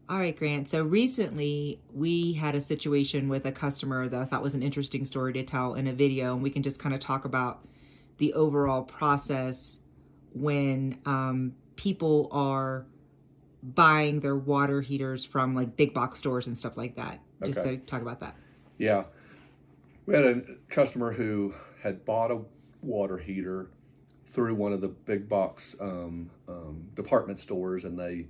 All right, Grant. So recently we had a situation with a customer that I thought was an interesting story to tell in a video, and we can just kind of talk about the overall process when people are buying their water heaters from like big box stores and stuff like that. Just Okay. so talk about that. Yeah. We had a customer who had bought a water heater through one of the big box department stores, and they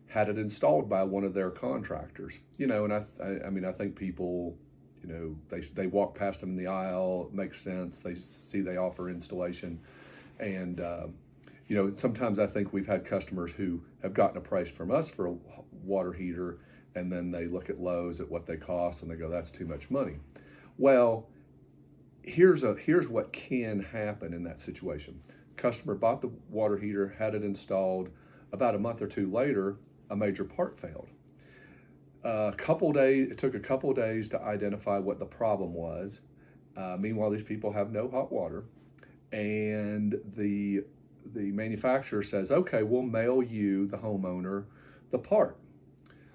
had it installed by one of their contractors. And I mean, I think people, they walk past them in the aisle. It makes sense. They see they offer installation, and sometimes I think we've had customers who have gotten a price from us for a water heater, and then they look at Lowe's at what they cost, and they go, "That's too much money." Well, here's what can happen in that situation. Customer bought the water heater, had it installed. About a month or two later, a major part failed. It took a couple days to identify what the problem was. Meanwhile, these people have no hot water, and the manufacturer says, "Okay, we'll mail you, the homeowner, the part."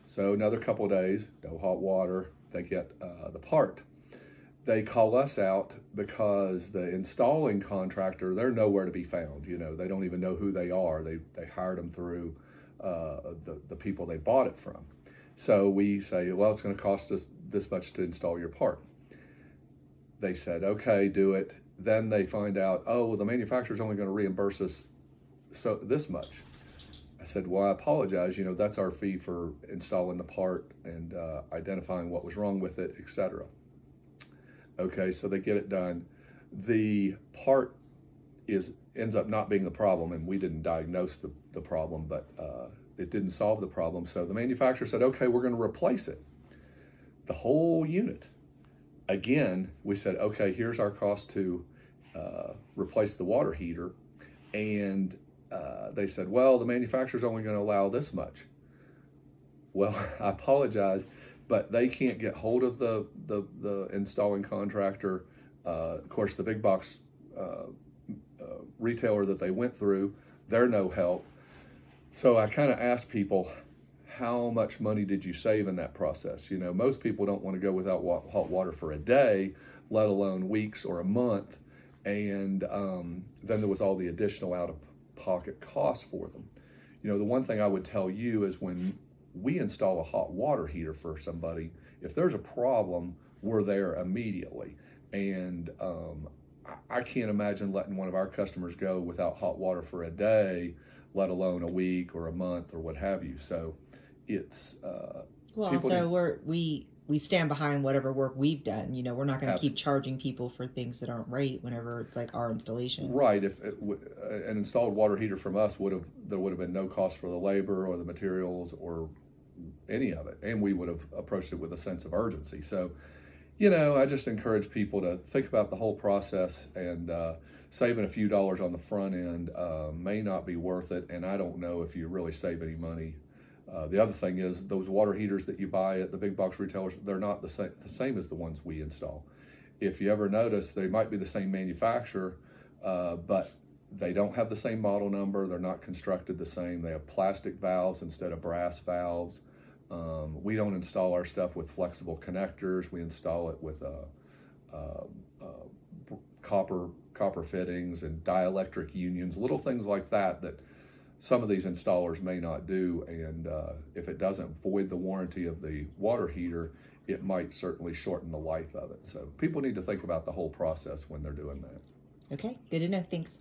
So another couple days, no hot water. They get the part. They call us out because the installing contractor, they're nowhere to be found. They don't even know who they are. They hired them through the people they bought it from. So we say, "Well, it's going to cost us this much to install your part." They said, "Okay, do it." Then they find out, "Oh, well, the manufacturer's only going to reimburse us so this much." I said, "Well, I apologize. That's our fee for installing the part and identifying what was wrong with it, etc." Okay, so they get it done. The part ends up not being the problem, and we didn't diagnose the problem, but it didn't solve the problem. So the manufacturer said, "Okay, we're going to replace it, the whole unit." Again, we said, "Okay, here's our cost to replace the water heater," and they said, "Well, the manufacturer's only going to allow this much." Well, I apologize, but they can't get hold of the installing contractor. Of course, the big box retailer that they went through, they're no help. So I kind of asked people, how much money did you save in that process? Most people don't want to go without hot water for a day, let alone weeks or a month. And then there was all the additional out-of-pocket costs for them. The one thing I would tell you is when we install a hot water heater for somebody, if there's a problem, we're there immediately. And I can't imagine letting one of our customers go without hot water for a day, let alone a week or a month or what have you. So it's Well, people also need we stand behind whatever work we've done. We're not going to abs- keep charging people for things that aren't right whenever it's like our installation. right. If an installed water heater from us there would have been no cost for the labor or the materials or any of it, and we would have approached it with a sense of urgency. So I just encourage people to think about the whole process, and saving a few dollars on the front end may not be worth it, and I don't know if you really save any money. The other thing is those water heaters that you buy at the big box retailers, they're not the same as the ones we install. If you ever notice, they might be the same manufacturer, but they don't have the same model number. They're not constructed the same. They have plastic valves instead of brass valves. We don't install our stuff with flexible connectors. We install it with copper fittings and dielectric unions, little things like that some of these installers may not do. And if it doesn't void the warranty of the water heater, it might certainly shorten the life of it. So people need to think about the whole process when they're doing that. Okay, good to know. Thanks.